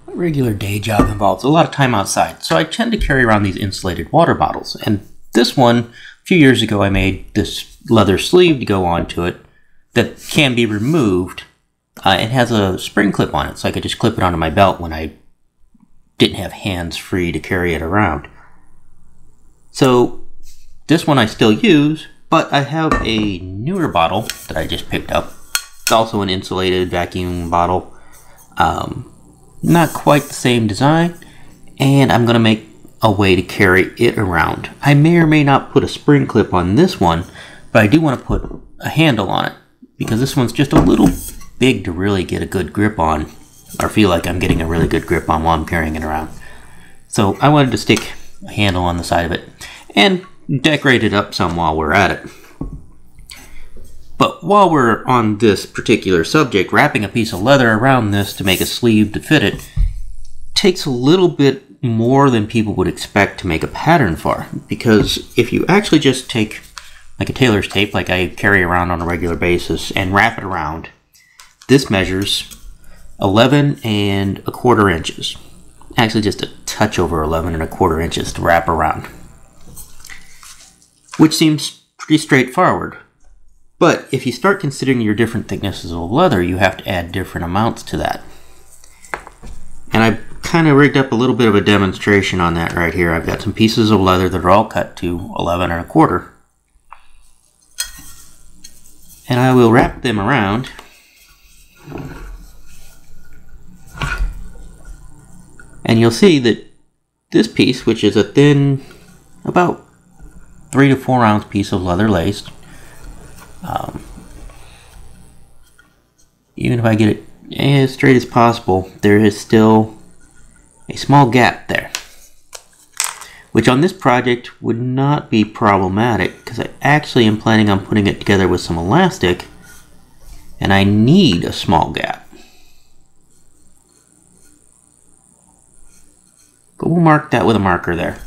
My regular day job involves a lot of time outside, so I tend to carry around these insulated water bottles. And this one, a few years ago, I made this leather sleeve to go onto it that can be removed. It has a spring clip on it, so I could just clip it onto my belt when I didn't have hands free to carry it around. So this one I still use, but I have a newer bottle that I just picked up. It's also an insulated vacuum bottle. Not quite the same design, and I'm going to make a way to carry it around. I may or may not put a spring clip on this one, but I do want to put a handle on it because this one's just a little big to really get a good grip on, or feel like I'm getting a really good grip on while I'm carrying it around. So I wanted to stick a handle on the side of it and decorate it up some while we're at it. But while we're on this particular subject, wrapping a piece of leather around this to make a sleeve to fit it takes a little bit more than people would expect to make a pattern for. Because if you actually just take like a tailor's tape, like I carry around on a regular basis, and wrap it around, this measures 11¼ inches. Actually just a touch over 11¼ inches to wrap around. Which seems pretty straightforward. But if you start considering your different thicknesses of leather, you have to add different amounts to that. And I've kind of rigged up a little bit of a demonstration on that right here. I've got some pieces of leather that are all cut to 11¼ and I will wrap them around. And you'll see that this piece, which is a thin, about 3 to 4 ounce piece of leather laced, even if I get it as straight as possible, there is still a small gap there, which on this project would not be problematic because I actually am planning on putting it together with some elastic, and I need a small gap. But we'll mark that with a marker there.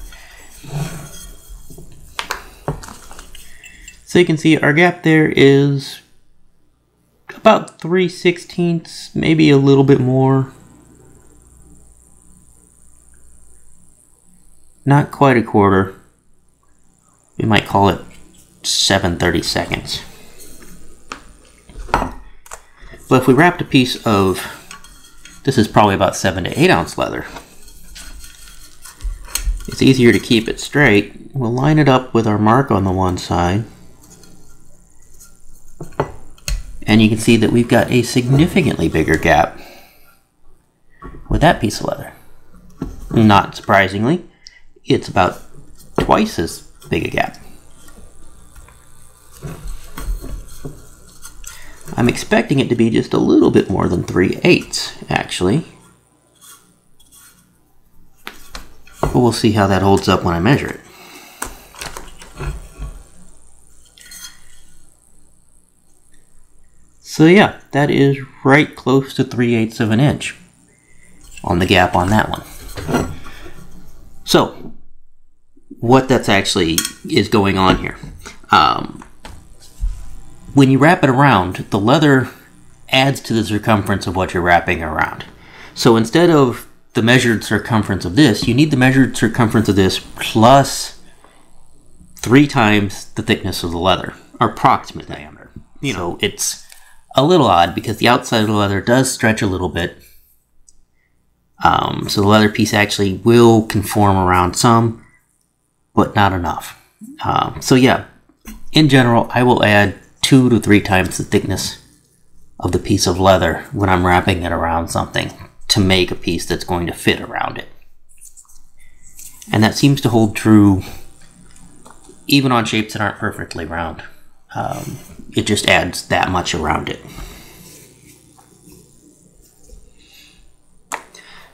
So you can see our gap there is about 3/16, maybe a little bit more. Not quite a quarter. We might call it 7/32. But if we wrapped a piece of, this is probably about 7 to 8 ounce leather, it's easier to keep it straight. We'll line it up with our mark on the one side. And you can see that we've got a significantly bigger gap with that piece of leather. Not surprisingly, it's about twice as big a gap. I'm expecting it to be just a little bit more than 3/8, actually. But we'll see how that holds up when I measure it. So yeah, that is right close to 3/8 of an inch on the gap on that one. So, what that's actually is going on here. When you wrap it around, the leather adds to the circumference of what you're wrapping around. So instead of the measured circumference of this, you need the measured circumference of this plus 3 times the thickness of the leather, or approximate diameter. So it's a little odd because the outside of the leather does stretch a little bit. So the leather piece actually will conform around some, but not enough. So yeah, in general, I will add 2 to 3 times the thickness of the piece of leather when I'm wrapping it around something to make a piece that's going to fit around it. And that seems to hold true even on shapes that aren't perfectly round. It just adds that much around it.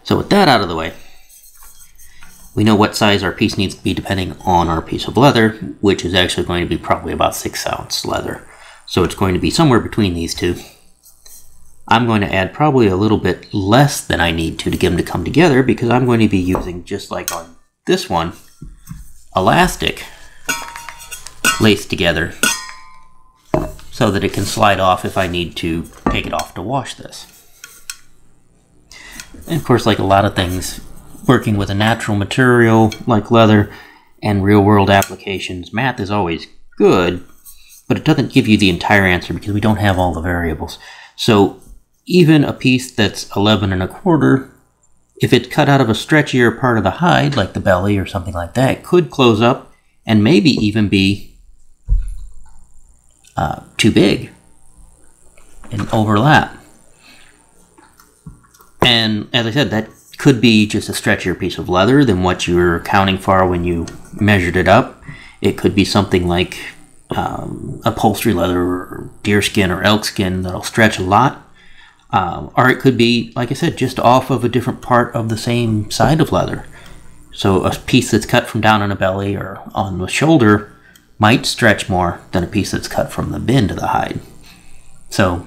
So with that out of the way, we know what size our piece needs to be depending on our piece of leather, which is actually going to be probably about 6 ounce leather. So it's going to be somewhere between these two. I'm going to add probably a little bit less than I need to get them to come together because I'm going to be using, just like on this one, elastic laced together so that it can slide off if I need to take it off to wash this. And of course, like a lot of things, working with a natural material like leather and real-world applications, math is always good, but it doesn't give you the entire answer because we don't have all the variables. So even a piece that's 11 1/4, if it's cut out of a stretchier part of the hide, like the belly or something like that, could close up and maybe even be too big and overlap. And as I said, that could be just a stretchier piece of leather than what you were accounting for when you measured it up. It could be something like upholstery leather or deerskin or elk skin that'll stretch a lot. Or it could be, like I said, just off of a different part of the same side of leather. So a piece that's cut from down on the belly or on the shoulder might stretch more than a piece that's cut from the bin to the hide. So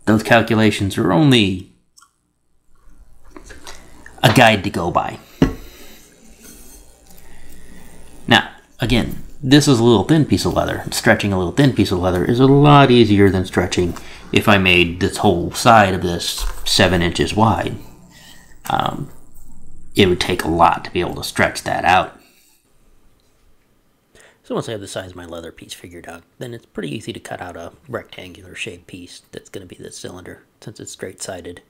those calculations are only a guide to go by. Now, again, this is a little thin piece of leather. Stretching a little thin piece of leather is a lot easier than stretching if I made this whole side of this 7 inches wide. It would take a lot to be able to stretch that out. So once I have the size of my leather piece figured out, then it's pretty easy to cut out a rectangular shaped piece that's going to be this cylinder, since it's straight-sided.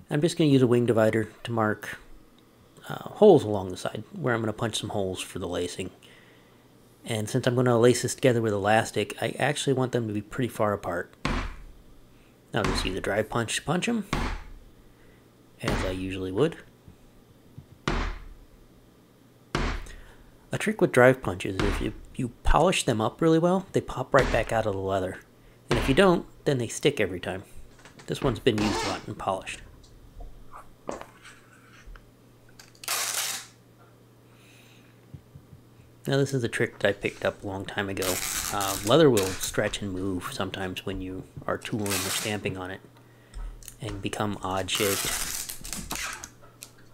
I'm just going to use a wing divider to mark holes along the side, where I'm going to punch some holes for the lacing. And since I'm going to lace this together with elastic, I actually want them to be pretty far apart. Now I'll just use a drive punch to punch them, as I usually would. A trick with drive punches is if you polish them up really well, they pop right back out of the leather. And if you don't, then they stick every time. This one's been used a lot and polished. Now this is a trick that I picked up a long time ago. Leather will stretch and move sometimes when you are tooling or stamping on it and become odd shaped.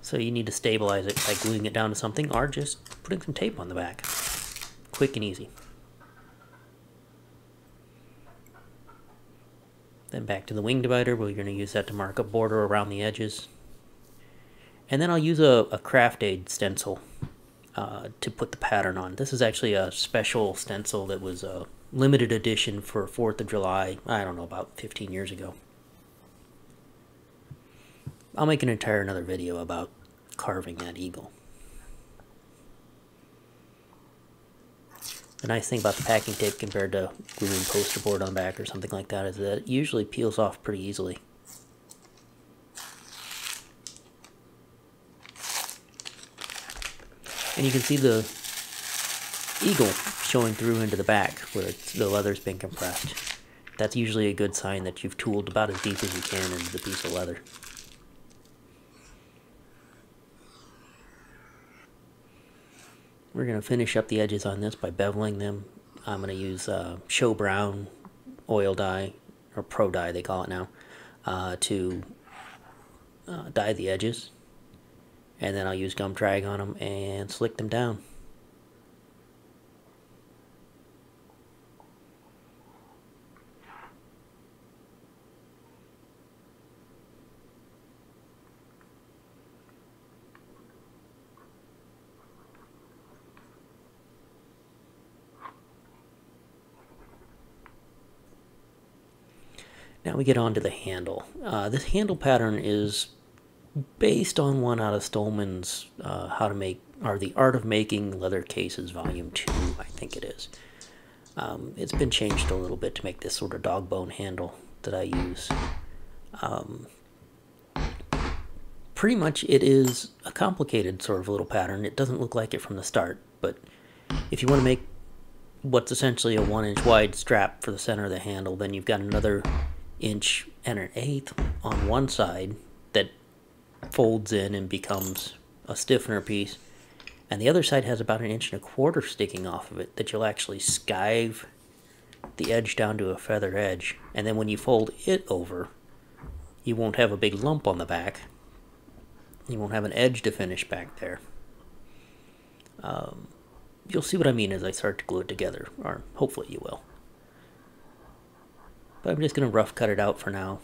So you need to stabilize it by gluing it down to something or just putting some tape on the back. Quick and easy. Then back to the wing divider, we're going to use that to mark a border around the edges. And then I'll use a craft aid stencil to put the pattern on. This is actually a special stencil that was a limited edition for 4th of July, I don't know, about 15 years ago. I'll make an entire another video about carving that eagle. The nice thing about the packing tape compared to gluing poster board on the back or something like that is that it usually peels off pretty easily. And you can see the eagle showing through into the back where the leather's been compressed. That's usually a good sign that you've tooled about as deep as you can into the piece of leather. We're going to finish up the edges on this by beveling them. I'm going to use Show Brown oil dye, or Pro Dye they call it now, to dye the edges. And then I'll use gum drag on them and slick them down. Now we get on to the handle. This handle pattern is based on one out of Stolman's How to Make, or The Art of Making Leather Cases Volume 2, I think it is. It's been changed a little bit to make this sort of dog bone handle that I use. Pretty much it is a complicated sort of little pattern. It doesn't look like it from the start, but if you want to make what's essentially a 1-inch wide strap for the center of the handle, then you've got another 1 1/8 on one side that folds in and becomes a stiffener piece, and the other side has about 1 1/4 inches sticking off of it that you'll actually skive the edge down to a feather edge, and then when you fold it over, you won't have a big lump on the back. You won't have an edge to finish back there. You'll see what I mean as I start to glue it together, or hopefully you will. But I'm just going to rough cut it out for now.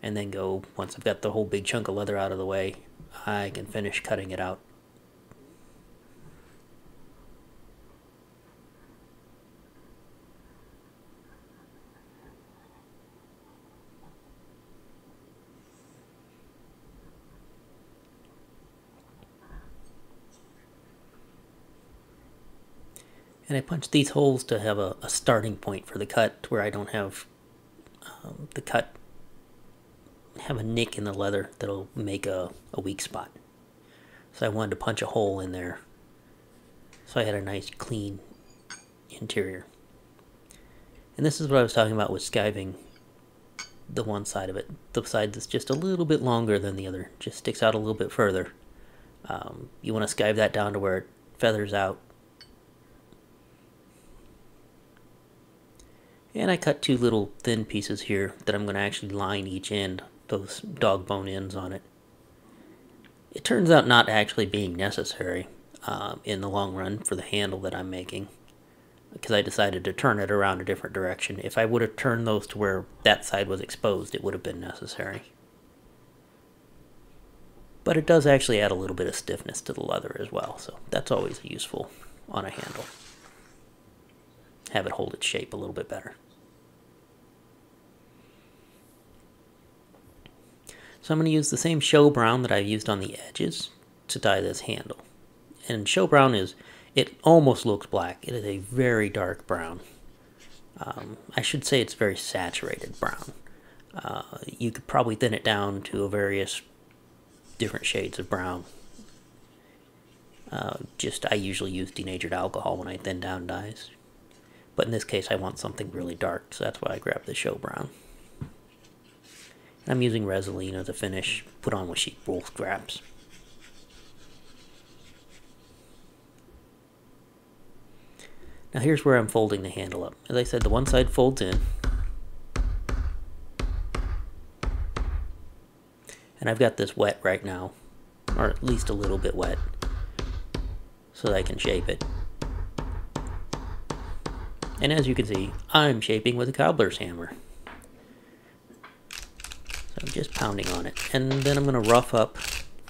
and then go, once I've got the whole big chunk of leather out of the way, I can finish cutting it out. And I punch these holes to have a starting point for the cut, where I don't have the cut have a nick in the leather that'll make a weak spot. So I wanted to punch a hole in there so I had a nice clean interior. And this is what I was talking about with skiving the one side of it. The side that's just a little bit longer than the other, just sticks out a little bit further. You want to skive that down to where it feathers out. And I cut two little thin pieces here that I'm going to actually line each end, those dog bone ends on it. It turns out not actually being necessary in the long run for the handle that I'm making, because I decided to turn it around a different direction. If I would have turned those to where that side was exposed, it would have been necessary. But it does actually add a little bit of stiffness to the leather as well, so that's always useful on a handle. Have it hold its shape a little bit better. So I'm going to use the same show brown that I've used on the edges to dye this handle. And show brown it almost looks black. It is a very dark brown. I should say it's very saturated brown. You could probably thin it down to a various different shades of brown. I usually use denatured alcohol when I thin down dyes. But in this case I want something really dark, so that's why I grabbed the show brown. I'm using Resolene as a finish, put on with sheep wool scraps. Now here's where I'm folding the handle up. As I said, the one side folds in. And I've got this wet right now, or at least a little bit wet, so that I can shape it. And as you can see, I'm shaping with a cobbler's hammer. So I'm just pounding on it. And then I'm going to rough up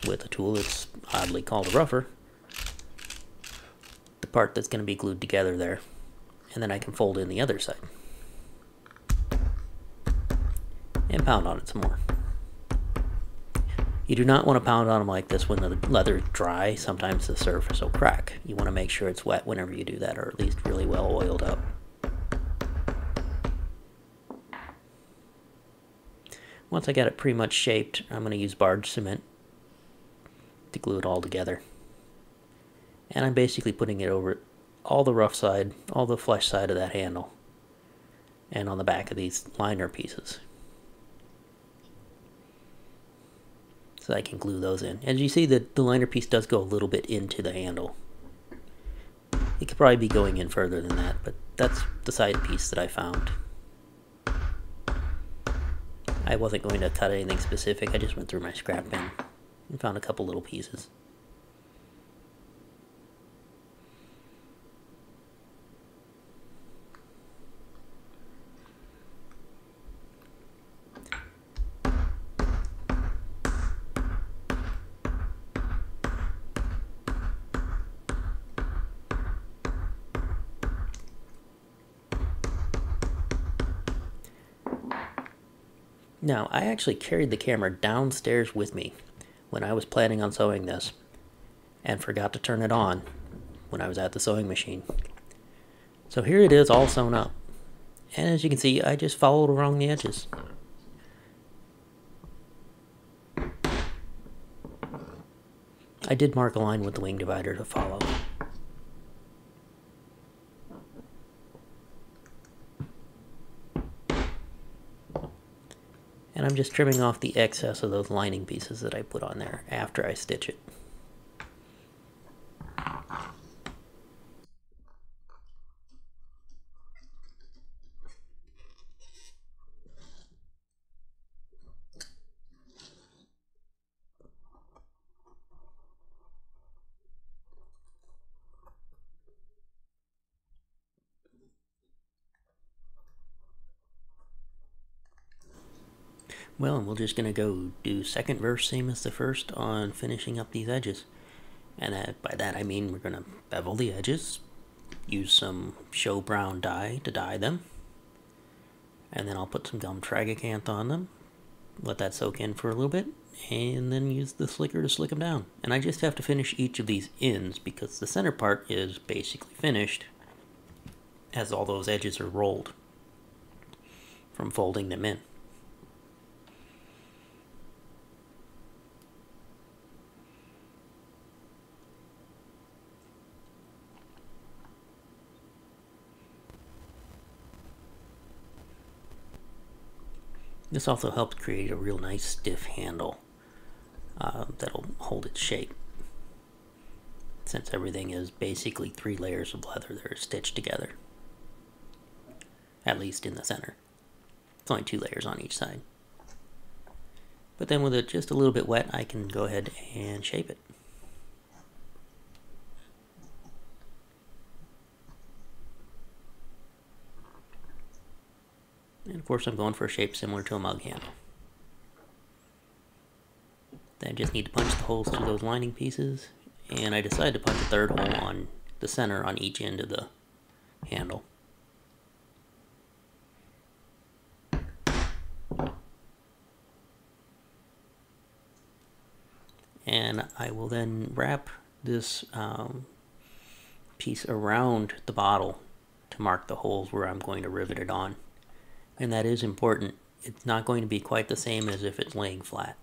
with a tool that's oddly called a rougher the part that's going to be glued together there. And then I can fold in the other side. And pound on it some more. You do not want to pound on them like this when the leather is dry. Sometimes the surface will crack. You want to make sure it's wet whenever you do that, or at least really well oiled up. Once I got it pretty much shaped, I'm going to use Barge Cement to glue it all together. And I'm basically putting it over all the rough side, all the flesh side of that handle, and on the back of these liner pieces, so I can glue those in. As you see, the liner piece does go a little bit into the handle. It could probably be going in further than that, but that's the side piece that I found. I wasn't going to cut anything specific, I just went through my scrap bin and found a couple little pieces. Now, I actually carried the camera downstairs with me when I was planning on sewing this, and forgot to turn it on when I was at the sewing machine. So here it is all sewn up. And as you can see, I just followed along the edges. I did mark a line with the wing divider to follow. And I'm just trimming off the excess of those lining pieces that I put on there after I stitch it. Well, and we're just going to go do second verse same as the first on finishing up these edges. And by that I mean we're going to bevel the edges, use some show brown dye to dye them, and then I'll put some gum tragacanth on them, let that soak in for a little bit, and then use the slicker to slick them down. And I just have to finish each of these ends because the center part is basically finished as all those edges are rolled from folding them in. This also helps create a real nice stiff handle that'll hold its shape, since everything is basically 3 layers of leather that are stitched together, at least in the center. It's only 2 layers on each side. But then with it just a little bit wet, I can go ahead and shape it. And of course I'm going for a shape similar to a mug handle. Then I just need to punch the holes through those lining pieces, and I decided to punch a third hole on the center on each end of the handle. And I will then wrap this piece around the bottle to mark the holes where I'm going to rivet it on. And that is important. It's not going to be quite the same as if it's laying flat.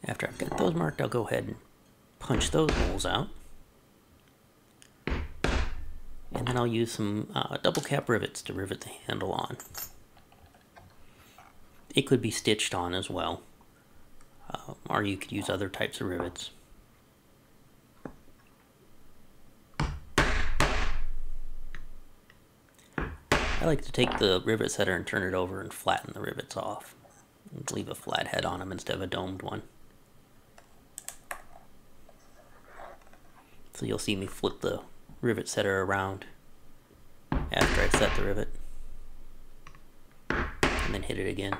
After I've got those marked, I'll go ahead and punch those holes out. And then I'll use some double cap rivets to rivet the handle on. It could be stitched on as well, or you could use other types of rivets. I like to take the rivet setter and turn it over and flatten the rivets off, and leave a flat head on them instead of a domed one. So you'll see me flip the rivet setter around after I set the rivet, and then hit it again.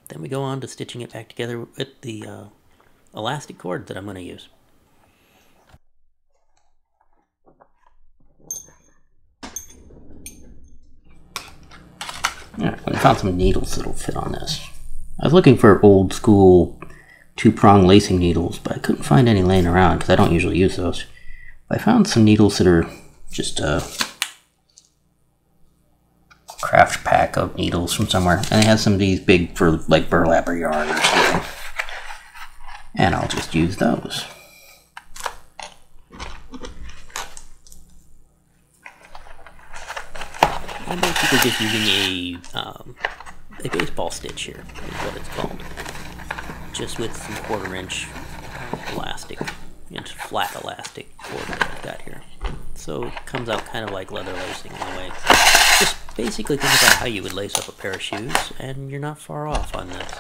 Then we go on to stitching it back together with the elastic cord that I'm going to use. Yeah, I found some needles that'll fit on this. I was looking for old school 2-prong lacing needles, but I couldn't find any laying around because I don't usually use those. But I found some needles that are just a craft pack of needles from somewhere, and it has some of these big for like burlap or yarn or something. And I'll just use those. I'm basically just using a baseball stitch here, is what it's called. Just with some 1/4 inch elastic, inch flat elastic cord that I've got here. So it comes out kind of like leather lacing in a way. Just basically think about how you would lace up a pair of shoes, and you're not far off on this.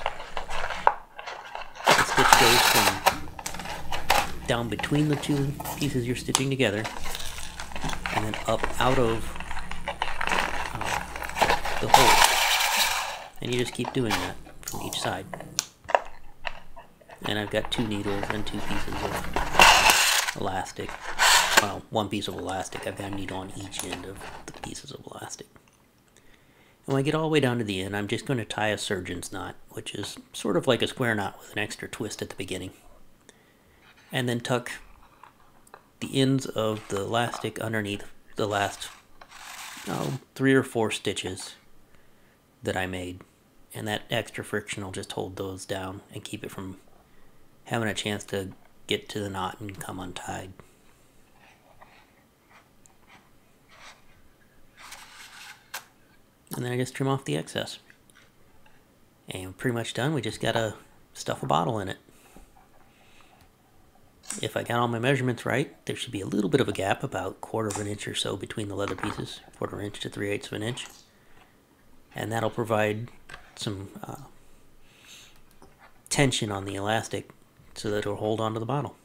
The stitch goes from down between the 2 pieces you're stitching together, and then up out of the hole, and you just keep doing that from each side. And I've got 2 needles and 2 pieces of elastic. Well, 1 piece of elastic. I've got a needle on each end of the pieces of elastic. And when I get all the way down to the end, I'm just going to tie a surgeon's knot, which is sort of like a square knot with an extra twist at the beginning. And then tuck the ends of the elastic underneath the last 3 or 4 stitches that I made, and that extra friction will just hold those down and keep it from having a chance to get to the knot and come untied. And then I just trim off the excess. And pretty much done. We just gotta stuff a bottle in it. If I got all my measurements right, there should be a little bit of a gap, about 1/4 of an inch or so between the leather pieces, 1/4 inch to 3/8 of an inch. And that'll provide some tension on the elastic so that it'll hold onto the bottle.